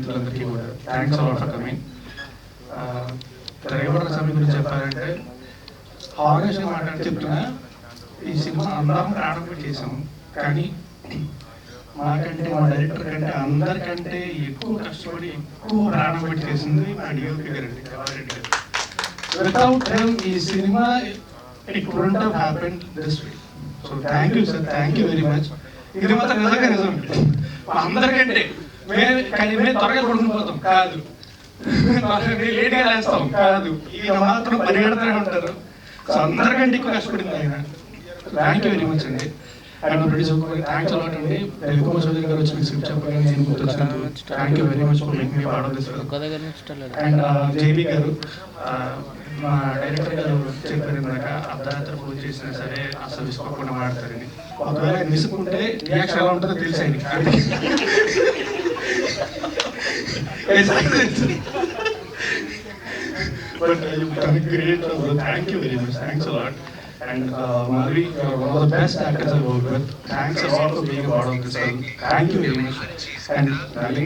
మిత్రులందరికీ కూడా thanks a lot for coming. Driver సమయం గురించి చెప్పాలంటే హారర్ మాట చెప్తున్నా, ఈ సినిమా అందరం ప్రాణం చేసాము, కానీ మాకంటే మా డైరెక్టర్ కంటే అందరికంటే ఎక్కువ కష్టపడి ఎక్కువ ప్రాణం పెట్టి చేసింది మా డిఓపి గారండి, కళారెడ్డి గారు. వితౌట్ హెమ్ ఈ cinema it wouldn't have happened this way. So thank you sir, thank you very much. ఇది మాత్రం నిజంగా నిజం, అందరికంటే మేము త్వరగా పడుకునిపోతాం కాదు, లేట్గా లేస్తాం కాదు, ఈయన మాత్రం పరిగెడుతూనే ఉంటారు. సో అందరికంటే ఎక్కువ కష్టపడింది ఆయన. థ్యాంక్ యూ వెరీ మచ్ అండి. అండ్ ప్రొడ్యూసర్ థ్యాంక్స్ అలాట్ అండి. రవికుమార్ చౌదరి గారు వచ్చి మీకు స్క్రిప్ట్ చెప్పగానే నేను గుర్తొచ్చినందుకు thank you very much for making me part of this film. And JB garu, మా డైరెక్టర్ గారు చెప్పారు ఇందాక, అర్ధరాత్రి ఫోన్ చేసినా సరే అసలు విసుకోకుండా మాడతారని. ఒకవేళ విసుకుంటే రియాక్షన్ ఎలా ఉంటుందో తెలిసి ఆయనకి. But you've done great. Thank you very much. Thanks a lot. And Madhuri, you're one of the best actors I've worked with. Thanks a lot for being a part of this film. Thank you very much. And darling,